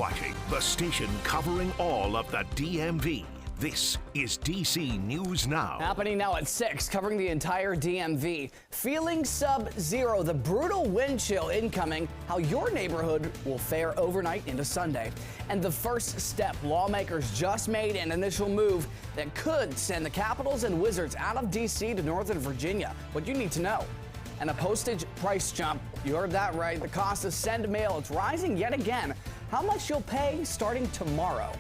watching the station covering all of the DMV. This is DC News Now. Happening now at 6, covering the entire DMV. Feeling sub-zero, the brutal wind chill incoming, how your neighborhood will fare overnight into Sunday. And the first step, lawmakers just made an initial move that could send the Capitals and Wizards out of DC to Northern Virginia. What you need to know. And a postage price jump. You heard that right. The cost to send mail, it's rising yet again. How much you'll pay starting tomorrow.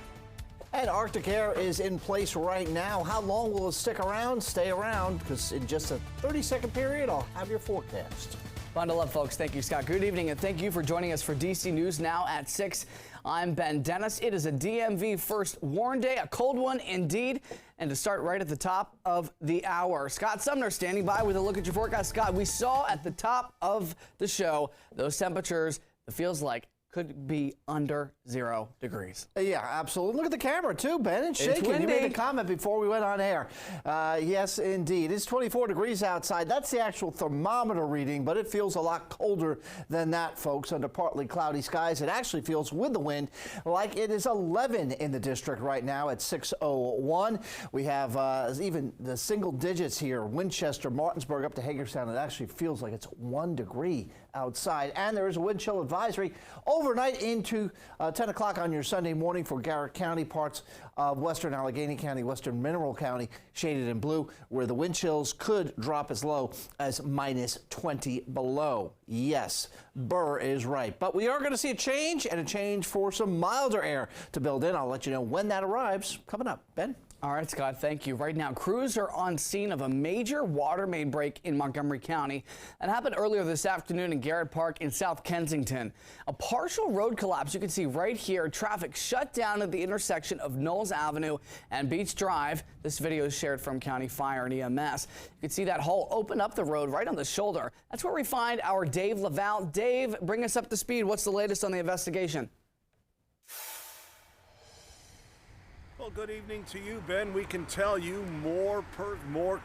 And Arctic Air is in place right now. How long will it stick around? Stay around, because in just a 30-second period, I'll have your forecast. Bundle up, folks. Thank you, Scott. Good evening, and thank you for joining us for DC News Now at 6. I'm Ben Dennis. It is a DMV first warn day, a cold one indeed. And to start right at the top of the hour, Scott Sumner standing by with a look at your forecast. Scott, we saw at the top of the show those temperatures, it feels like, could be under 0 degrees. Yeah, absolutely. Look at the camera, too, Ben. It's shaking. You made a comment before we went on air. Yes, indeed. It's 24 degrees outside. That's the actual thermometer reading, but it feels a lot colder than that, folks, under partly cloudy skies. It actually feels, with the wind, like it is 11 in the district right now at 6:01. We have even the single digits here, Winchester, Martinsburg, up to Hagerstown. It actually feels like it's 1 degree outside, and there is a wind chill advisory overnight into 10 o'clock on your Sunday morning for Garrett County, parts of western Allegheny County, western Mineral County, shaded in blue, where the wind chills could drop as low as -20 below. Yes, Burr is right. But we are going to see a change, and a change for some milder air to build in. I'll let you know when that arrives. Coming up, Ben. All right, Scott, thank you. Right now, crews are on scene of a major water main break in Montgomery County. That happened earlier this afternoon in Garrett Park in South Kensington. A partial road collapse you can see right here. Traffic shut down at the intersection of Knowles Avenue and Beach Drive. This video is shared from County Fire and EMS. You can see that hole open up the road right on the shoulder. That's where we find our Dave Laval. Dave, bring us up to speed. What's the latest on the investigation? Well, good evening to you, Ben. We can tell you more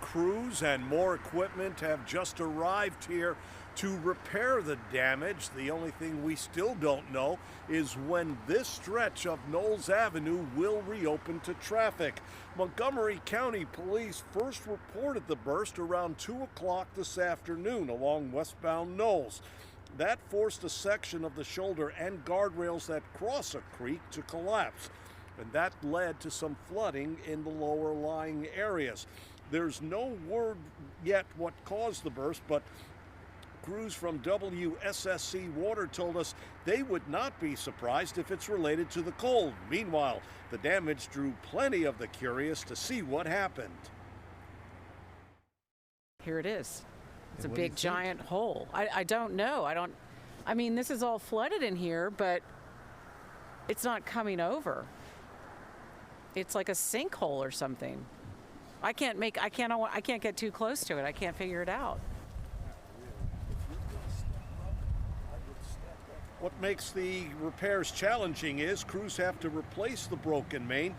crews and more equipment have just arrived here to repair the damage. The only thing we still don't know is when this stretch of Knowles Avenue will reopen to traffic. Montgomery County Police first reported the burst around 2 o'clock this afternoon along westbound Knowles. That forced a section of the shoulder and guardrails that cross a creek to collapse, and that led to some flooding in the lower lying areas. There's no word yet what caused the burst, but crews from WSSC Water told us they would not be surprised if it's related to the cold. Meanwhile, the damage drew plenty of the curious to see what happened. Here it is. It's a big giant hole. I don't know. I mean, this is all flooded in here, but it's not coming over. It's like a sinkhole or something. I can't get too close to it. I can't figure it out. What makes the repairs challenging is crews have to replace the broken main,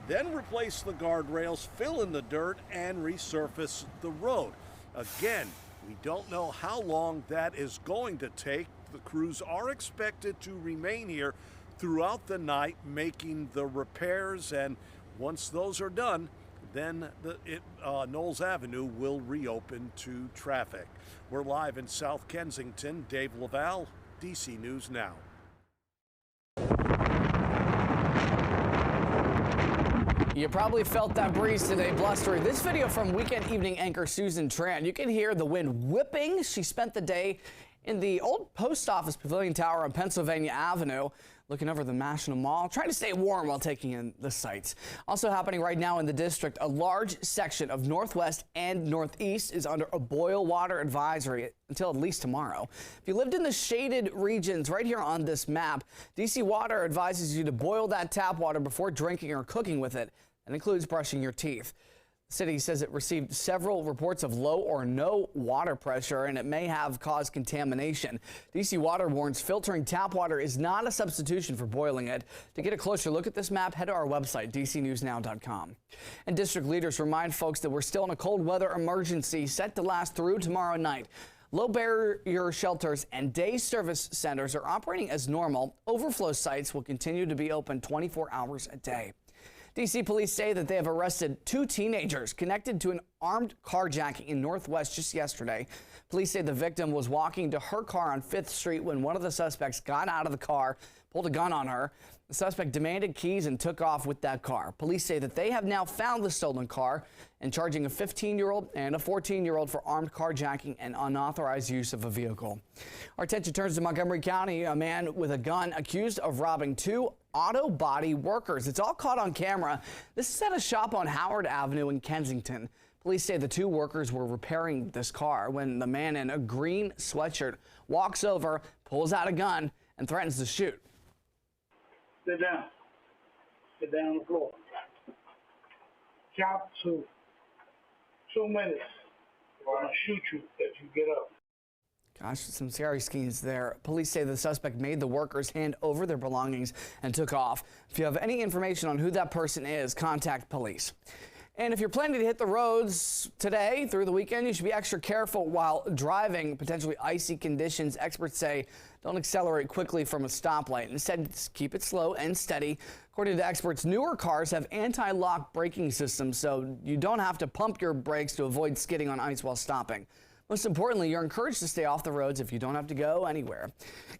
then replace the guardrails, fill in the dirt, and resurface the road. Again, we don't know how long that is going to take. The crews are expected to remain here throughout the night making the repairs, and once those are done, then Knowles Avenue will reopen to traffic. We're live in South Kensington. Dave Laval, DC News Now. You probably felt that breeze today, blustery. This video from Weekend Evening anchor Susan Tran. You can hear the wind whipping. She spent the day in the old post office pavilion tower on Pennsylvania Avenue, looking over the National Mall, trying to stay warm while taking in the sights. Also happening right now in the district, a large section of Northwest and Northeast is under a boil water advisory until at least tomorrow. If you lived in the shaded regions right here on this map, DC Water advises you to boil that tap water before drinking or cooking with it. That includes brushing your teeth. The city says it received several reports of low or no water pressure, and it may have caused contamination. DC Water warns filtering tap water is not a substitution for boiling it. To get a closer look at this map, head to our website, dcnewsnow.com. And district leaders remind folks that we're still in a cold weather emergency set to last through tomorrow night. Low barrier shelters and day service centers are operating as normal. Overflow sites will continue to be open 24 hours a day. D.C. police say that they have arrested 2 teenagers connected to an armed carjacking in Northwest just yesterday. Police say the victim was walking to her car on 5th Street when one of the suspects got out of the car, pulled a gun on her. The suspect demanded keys and took off with that car. Police say that they have now found the stolen car and charging a 15-year-old and a 14-year-old for armed carjacking and unauthorized use of a vehicle. Our attention turns to Montgomery County. A man with a gun accused of robbing 2 auto body workers. It's all caught on camera. This is at a shop on Howard Avenue in Kensington. Police say the 2 workers were repairing this car when the man in a green sweatshirt walks over, pulls out a gun, and threatens to shoot. Sit down. Sit down on the floor. Count to 2 minutes. I'm going to shoot you if you get up. Gosh, some scary scenes there. Police say the suspect made the workers hand over their belongings and took off. If you have any information on who that person is, contact police. And if you're planning to hit the roads today through the weekend, you should be extra careful while driving. Potentially icy conditions. Experts say don't accelerate quickly from a stoplight. Instead, just keep it slow and steady. According to experts, newer cars have anti-lock braking systems, so you don't have to pump your brakes to avoid skidding on ice while stopping. Most importantly, you're encouraged to stay off the roads if you don't have to go anywhere.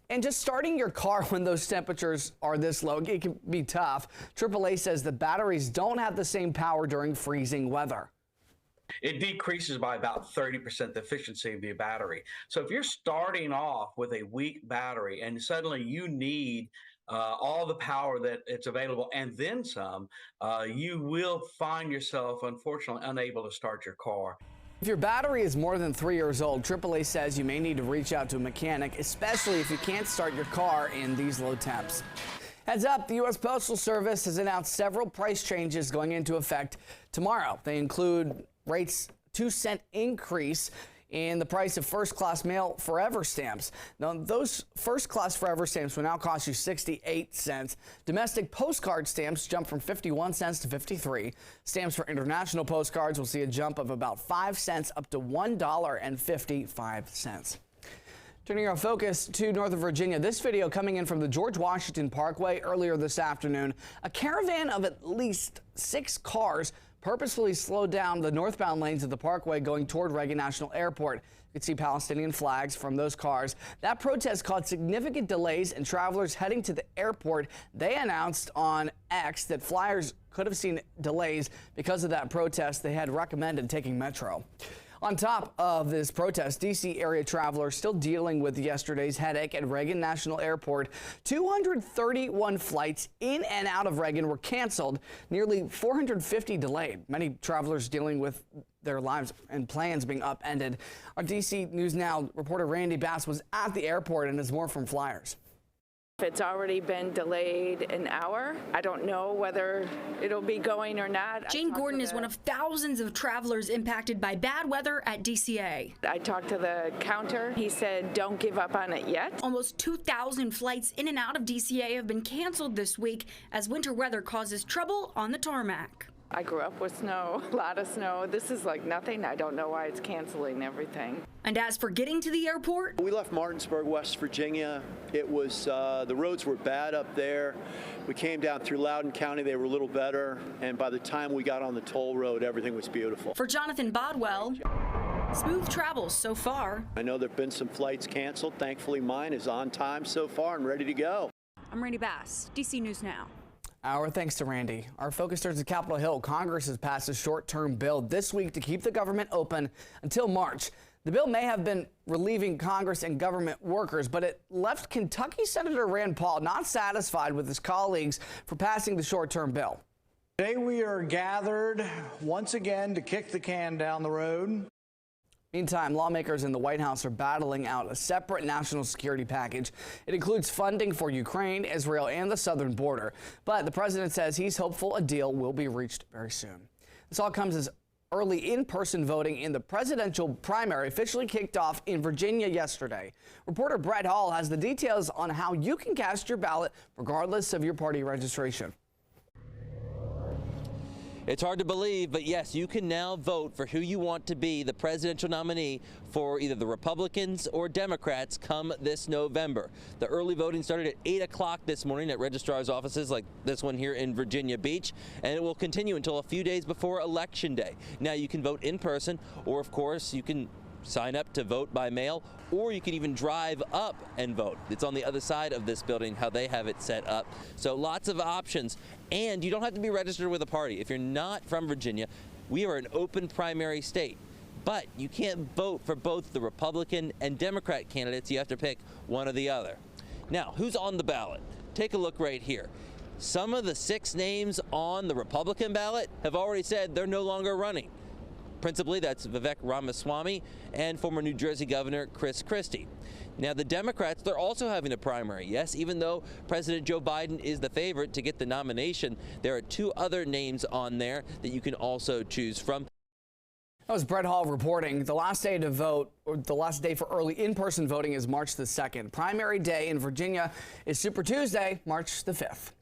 And just starting your car when those temperatures are this low, it can be tough. AAA says the batteries don't have the same power during freezing weather. It decreases by about 30% the efficiency of your battery. So if you're starting off with a weak battery and suddenly you need all the power that it's available and then some, you will find yourself, unfortunately, unable to start your car. If your battery is more than 3 years old, AAA says you may need to reach out to a mechanic, especially if you can't start your car in these low temps. Heads up, the U.S. Postal Service has announced several price changes going into effect tomorrow. They include rates 2-cent increase in the price of first-class mail forever stamps. Now, those first-class forever stamps will now cost you 68 cents. Domestic postcard stamps jump from 51 cents to 53. Stamps for international postcards will see a jump of about 5 cents up to $1.55. Turning our focus to Northern Virginia, this video coming in from the George Washington Parkway earlier this afternoon. A caravan of at least 6 cars purposefully slowed down the northbound lanes of the parkway going toward Reagan National Airport. You can see Palestinian flags from those cars. That protest caused significant delays in travelers heading to the airport. They announced on X that flyers could have seen delays because of that protest. They had recommended taking Metro. On top of this protest, D.C. area travelers still dealing with yesterday's headache at Reagan National Airport. 231 flights in and out of Reagan were canceled, nearly 450 delayed. Many travelers dealing with their lives and plans being upended. Our D.C. News Now reporter Randy Bass was at the airport and has more from flyers. It's already been delayed an hour. I don't know whether it'll be going or not. Jane Gordon is one of thousands of travelers impacted by bad weather at DCA. I talked to the counter. He said, don't give up on it yet. Almost 2,000 flights in and out of DCA have been canceled this week as winter weather causes trouble on the tarmac. I grew up with snow, a lot of snow. This is like nothing. I don't know why it's canceling everything. And as for getting to the airport, we left Martinsburg, West Virginia. It was, the roads were bad up there. We came down through Loudoun County. They were a little better. And by the time we got on the toll road, everything was beautiful. For Jonathan Bodwell, smooth travels so far. I know there have been some flights canceled. Thankfully, mine is on time so far and ready to go. I'm Randy Bass, DC News Now. Our thanks to Randy. Our focus turns to Capitol Hill. Congress has passed a short-term bill this week to keep the government open until March. The bill may have been relieving Congress and government workers, but it left Kentucky Senator Rand Paul not satisfied with his colleagues for passing the short-term bill. Today we are gathered once again to kick the can down the road. Meantime, lawmakers in the White House are battling out a separate national security package. It includes funding for Ukraine, Israel, and the southern border. But the president says he's hopeful a deal will be reached very soon. This all comes as early in-person voting in the presidential primary officially kicked off in Virginia yesterday. Reporter Brett Hall has the details on how you can cast your ballot regardless of your party registration. It's hard to believe, but yes, you can now vote for who you want to be the presidential nominee for either the Republicans or Democrats come this November. The early voting started at 8 o'clock this morning at registrar's offices like this one here in Virginia Beach, and it will continue until a few days before Election Day. Now, you can vote in person, or of course, you can sign up to vote by mail, or you can even drive up and vote. It's on the other side of this building, how they have it set up. So lots of options, and you don't have to be registered with a party. If you're not from Virginia, we are an open primary state, but you can't vote for both the Republican and Democrat candidates. You have to pick one or the other. Now, who's on the ballot? Take a look right here. Some of the 6 names on the Republican ballot have already said they're no longer running. Principally, that's Vivek Ramaswamy and former New Jersey Governor Chris Christie. Now, the Democrats, they're also having a primary. Yes, even though President Joe Biden is the favorite to get the nomination, there are 2 other names on there that you can also choose from. That was Brett Hall reporting. The last day to vote, or the last day for early in-person voting, is March the 2nd. Primary day in Virginia is Super Tuesday, March the 5th.